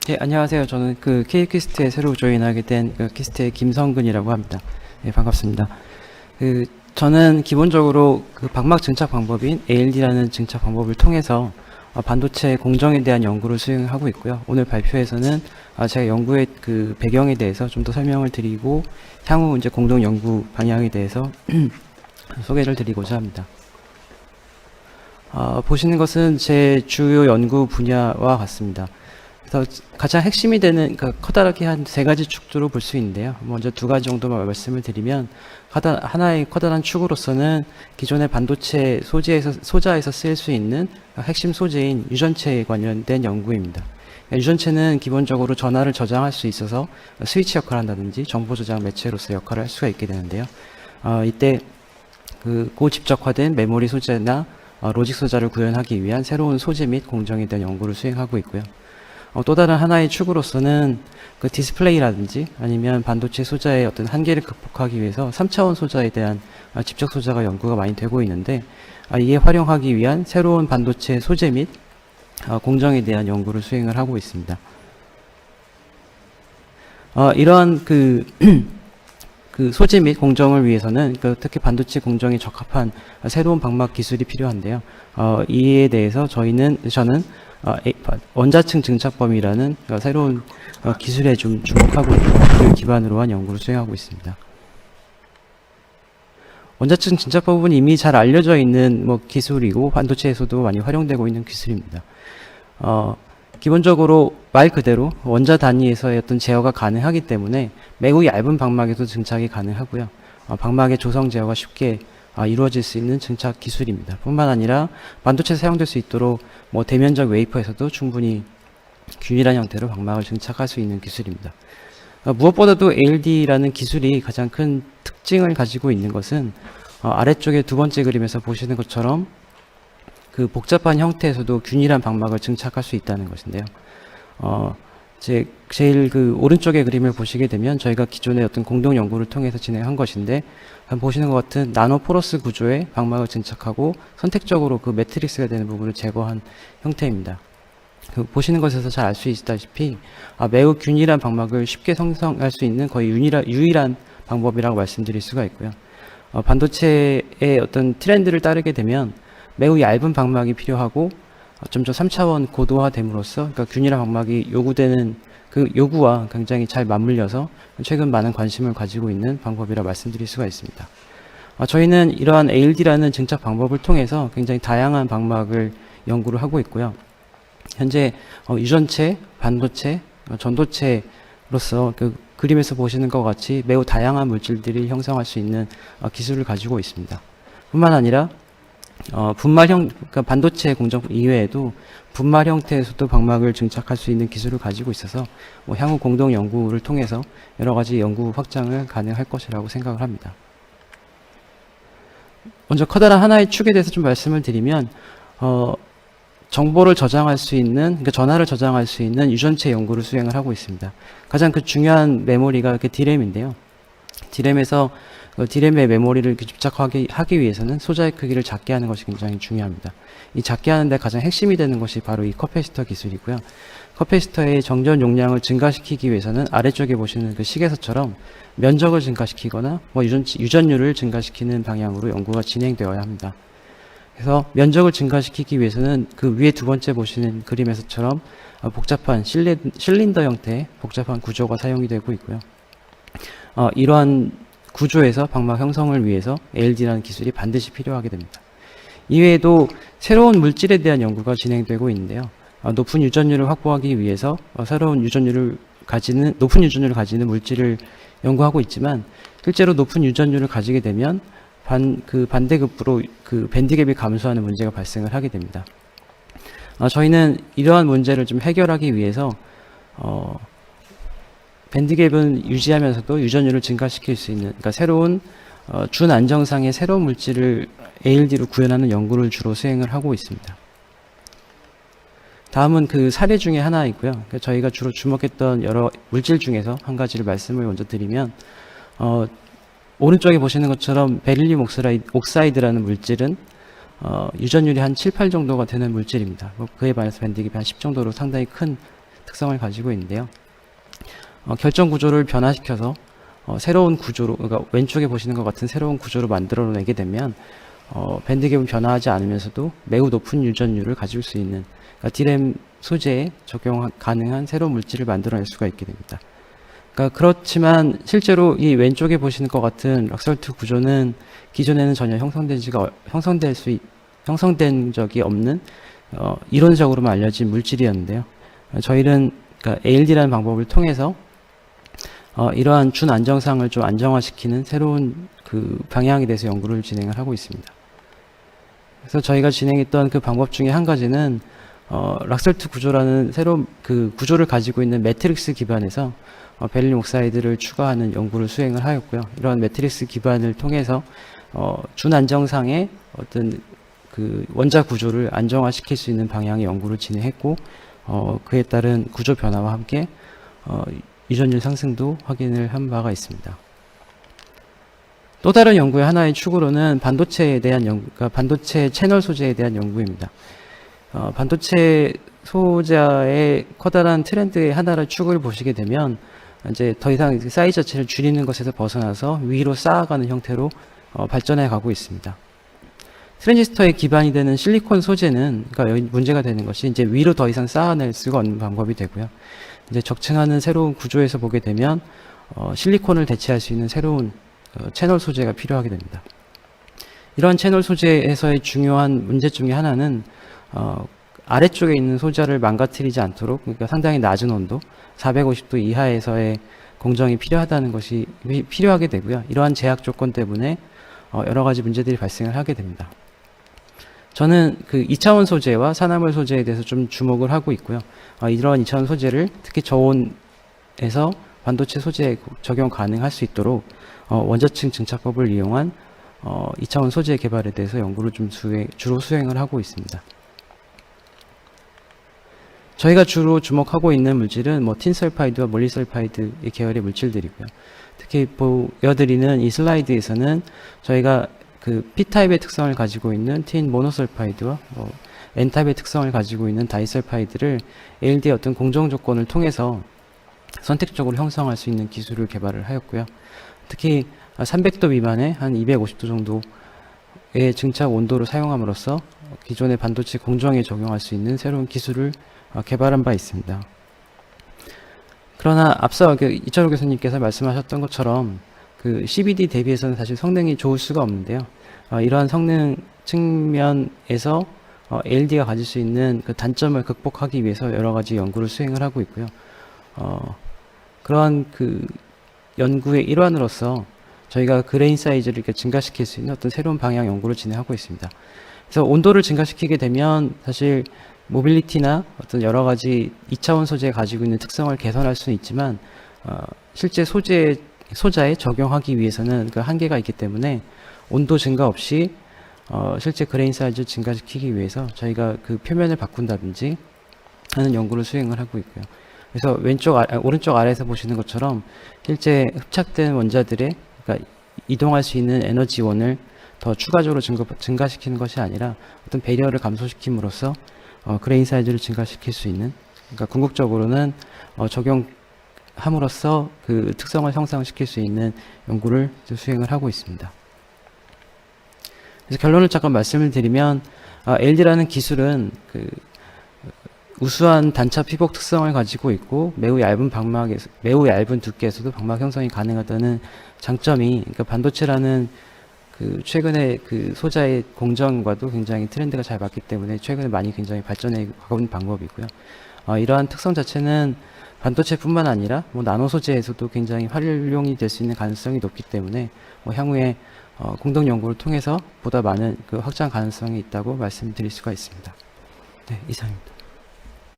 네, 안녕하세요. 저는 그 K퀴스트에 새로 조인하게 된 그 퀴스트의 김성근이라고 합니다. 네, 반갑습니다. 그 저는 기본적으로 그 방막 증착 방법인 ALD라는 증착 방법을 통해서 반도체 공정에 대한 연구를 수행하고 있고요. 오늘 발표에서는 제가 연구의 그 배경에 대해서 좀 더 설명을 드리고 향후 이제 공동 연구 방향에 대해서 소개를 드리고자 합니다. 보시는 것은 제 주요 연구 분야와 같습니다. 그래서 가장 핵심이 되는 커다랗게 한 세 가지 축으로 볼 수 있는데요. 먼저 두 가지 정도만 말씀을 드리면 하나의 커다란 축으로서는 기존의 반도체 소자에서 쓰일 수 있는 핵심 소재인 유전체에 관련된 연구입니다. 유전체는 기본적으로 전하를 저장할 수 있어서 스위치 역할을 한다든지 정보 저장 매체로서 역할을 할 수가 있게 되는데요. 이때 그 고집적화된 메모리 소재나 로직 소자를 구현하기 위한 새로운 소재 및 공정에 대한 연구를 수행하고 있고요. 또 다른 하나의 축으로서는 그 디스플레이라든지 아니면 반도체 소자의 어떤 한계를 극복하기 위해서 3차원 소자에 대한 집적 소자가 연구가 많이 되고 있는데 이에 활용하기 위한 새로운 반도체 소재 및 공정에 대한 연구를 수행을 하고 있습니다. 이러한 그 소재 및 공정을 위해서는 특히 반도체 공정에 적합한 새로운 방막 기술이 필요한데요. 이에 대해서 저는 원자층 증착범위라는 새로운 기술에 좀 주목하고 있고 그를 기반으로 한 연구를 수행하고 있습니다. 원자층 증착법은 이미 잘 알려져 있는 기술이고 반도체에서도 많이 활용되고 있는 기술입니다. 기본적으로 말 그대로 원자 단위에서의 어떤 제어가 가능하기 때문에 매우 얇은 방막에도 증착이 가능하고요. 방막의 조성 제어가 쉽게 이루어질 수 있는 증착 기술입니다. 뿐만 아니라 반도체에 사용될 수 있도록 대면적 웨이퍼에서도 충분히 균일한 형태로 방막을 증착할 수 있는 기술입니다. 무엇보다도 ALD라는 기술이 가장 큰 특징을 가지고 있는 것은 아래쪽에 두 번째 그림에서 보시는 것처럼 그 복잡한 형태에서도 균일한 방막을 증착할 수 있다는 것인데요. 제일 그 오른쪽의 그림을 보시게 되면 저희가 기존의 어떤 공동 연구를 통해서 진행한 것인데 보시는 것 같은 나노 포러스 구조의 방막을 증착하고 선택적으로 그 매트릭스가 되는 부분을 제거한 형태입니다. 보시는 것에서 잘 알 수 있다시피 매우 균일한 방막을 쉽게 생성할 수 있는 거의 유일한 방법이라고 말씀드릴 수가 있고요. 반도체의 어떤 트렌드를 따르게 되면 매우 얇은 방막이 필요하고 점점 3차원 고도화됨으로써 균일한 방막이 요구되는 그 요구와 굉장히 잘 맞물려서 최근 많은 관심을 가지고 있는 방법이라 말씀드릴 수가 있습니다. 저희는 이러한 ALD라는 증착 방법을 통해서 굉장히 다양한 방막을 연구를 하고 있고요. 현재 유전체, 반도체, 전도체로서 그 그림에서 보시는 것 같이 매우 다양한 물질들이 형성할 수 있는 기술을 가지고 있습니다. 뿐만 아니라 그러니까 반도체 공정 이외에도 분말 형태에서도 방막을 증착할 수 있는 기술을 가지고 있어서 향후 공동 연구를 통해서 여러 가지 연구 확장을 가능할 것이라고 생각을 합니다. 먼저 커다란 하나의 축에 대해서 좀 말씀을 드리면 정보를 저장할 수 있는, 그러니까 전하를 저장할 수 있는 유전체 연구를 수행을 하고 있습니다. 가장 그 중요한 메모리가 D램인데요. D램의 메모리를 집착하기 위해서는 소자의 크기를 작게 하는 것이 굉장히 중요합니다. 이 작게 하는데 가장 핵심이 되는 것이 바로 이 커패시터 기술이고요. 커패시터의 정전 용량을 증가시키기 위해서는 아래쪽에 보시는 그 식에서처럼 면적을 증가시키거나 유전율을 증가시키는 방향으로 연구가 진행되어야 합니다. 그래서 면적을 증가시키기 위해서는 그 위에 두 번째 보시는 그림에서처럼 복잡한 실린더 형태의 복잡한 구조가 사용이 되고 있고요. 이러한 구조에서 방막 형성을 위해서 ALD라는 기술이 반드시 필요하게 됩니다. 이외에도 새로운 물질에 대한 연구가 진행되고 있는데요. 높은 유전율을 확보하기 위해서 높은 유전율을 가지는 물질을 연구하고 있지만 실제로 높은 유전율을 가지게 되면 반대급부로 그 밴드갭이 감소하는 문제가 발생을 하게 됩니다. 저희는 이러한 문제를 좀 해결하기 위해서 밴드갭은 유지하면서도 유전율을 증가시킬 수 있는, 그러니까 새로운 준안정상의 새로운 물질을 ALD로 구현하는 연구를 주로 수행을 하고 있습니다. 다음은 그 사례 중에 하나이고요. 저희가 주로 주목했던 여러 물질 중에서 한 가지를 말씀을 먼저 드리면 오른쪽에 보시는 것처럼 베릴륨 옥사이드라는 물질은 유전율이 한 7, 8 정도가 되는 물질입니다. 그에 반해서 밴드갭이 한 10 정도로 상당히 큰 특성을 가지고 있는데요. 결정 구조를 변화시켜서 새로운 구조로, 그러니까 왼쪽에 보시는 것 같은 새로운 구조로 만들어내게 되면 밴드갭은 변화하지 않으면서도 매우 높은 유전율을 가질 수 있는, 그러니까 D램 소재에 적용 가능한 새로운 물질을 만들어낼 수가 있게 됩니다. 그러니까 그렇지만 실제로 이 왼쪽에 보시는 것 같은 락설트 구조는 기존에는 전혀 형성된 적이 없는 이론적으로만 알려진 물질이었는데요. 저희는 그러니까 ALD라는 방법을 통해서 이러한 준안정상을 좀 안정화시키는 새로운 그 방향에 대해서 연구를 진행을 하고 있습니다. 그래서 저희가 진행했던 그 방법 중에 한 가지는 락설트 구조라는 새로운 그 구조를 가지고 있는 매트릭스 기반에서 베릴륨 옥사이드를 추가하는 연구를 수행을 하였고요. 이러한 매트릭스 기반을 통해서 준안정상의 어떤 그 원자 구조를 안정화시킬 수 있는 방향의 연구를 진행했고, 그에 따른 구조 변화와 함께 유전율 상승도 확인을 한 바가 있습니다. 또 다른 연구의 하나의 축으로는 반도체에 대한 연구, 그러니까 반도체 채널 소재에 대한 연구입니다. 반도체 소자의 커다란 트렌드의 하나를 축을 보시게 되면 이제 더 이상 사이즈 자체를 줄이는 것에서 벗어나서 위로 쌓아가는 형태로 발전해 가고 있습니다. 트랜지스터의 기반이 되는 실리콘 소재는, 그러니까 여기 문제가 되는 것이 이제 위로 더 이상 쌓아낼 수가 없는 방법이 되고요. 이제 적층하는 새로운 구조에서 보게 되면 실리콘을 대체할 수 있는 새로운 채널 소재가 필요하게 됩니다. 이러한 채널 소재에서의 중요한 문제 중에 하나는 아래쪽에 있는 소자를 망가뜨리지 않도록, 그러니까 상당히 낮은 온도 450도 이하에서의 공정이 필요하다는 것이 필요하게 되고요. 이러한 제약 조건 때문에 여러 가지 문제들이 발생을 하게 됩니다. 저는 그 2차원 소재와 산화물 소재에 대해서 좀 주목을 하고 있고요. 이러한 2차원 소재를 특히 저온에서 반도체 소재에 적용 가능할 수 있도록 원자층 증착법을 이용한 2차원 소재 개발에 대해서 연구를 좀 주로 수행을 하고 있습니다. 저희가 주로 주목하고 있는 물질은 틴설파이드와 몰리설파이드의 계열의 물질들이고요. 특히 보여드리는 이 슬라이드에서는 저희가 그 P타입의 특성을 가지고 있는 틴 모노설파이드와 N타입의 특성을 가지고 있는 다이설파이드를 ALD의 어떤 공정 조건을 통해서 선택적으로 형성할 수 있는 기술을 개발을 하였고요. 특히 300도 미만의 한 250도 정도의 증착 온도를 사용함으로써 기존의 반도체 공정에 적용할 수 있는 새로운 기술을 개발한 바 있습니다. 그러나 앞서 이철호 교수님께서 말씀하셨던 것처럼 그 CVD 대비해서는 사실 성능이 좋을 수가 없는데요. 이러한 성능 측면에서 ALD가 가질 수 있는 그 단점을 극복하기 위해서 여러 가지 연구를 수행을 하고 있고요. 그러한 그 연구의 일환으로서 저희가 그레인 사이즈를 이렇게 증가시킬 수 있는 어떤 새로운 방향 연구를 진행하고 있습니다. 그래서 온도를 증가시키게 되면 사실 모빌리티나 어떤 여러 가지 2차원 소재에 가지고 있는 특성을 개선할 수는 있지만 실제 소자에 적용하기 위해서는 그 한계가 있기 때문에 온도 증가 없이 실제 그레인 사이즈를 증가시키기 위해서 저희가 그 표면을 바꾼다든지 하는 연구를 수행을 하고 있고요. 그래서 오른쪽 아래에서 보시는 것처럼 실제 흡착된 원자들의, 그러니까 이동할 수 있는 에너지원을 더 추가적으로 증가시키는 것이 아니라 어떤 배리어를 감소시킴으로써 그레인 사이즈를 증가시킬 수 있는, 그러니까 궁극적으로는 적용함으로써 그 특성을 형성시킬 수 있는 연구를 수행을 하고 있습니다. 그래서 결론을 잠깐 말씀을 드리면 ALD라는 기술은 그 우수한 단차 피복 특성을 가지고 있고 매우 얇은 두께에서도 방막 형성이 가능하다는 장점이, 그러니까 반도체라는 그 최근에 그 소자의 공정과도 굉장히 트렌드가 잘 맞기 때문에 최근에 많이 굉장히 발전해 가고 있는 방법이고요. 이러한 특성 자체는 반도체뿐만 아니라 나노 소재에서도 굉장히 활용이 될 수 있는 가능성이 높기 때문에 향후에 공동 연구를 통해서 보다 많은 그 확장 가능성이 있다고 말씀드릴 수가 있습니다. 네, 이상입니다.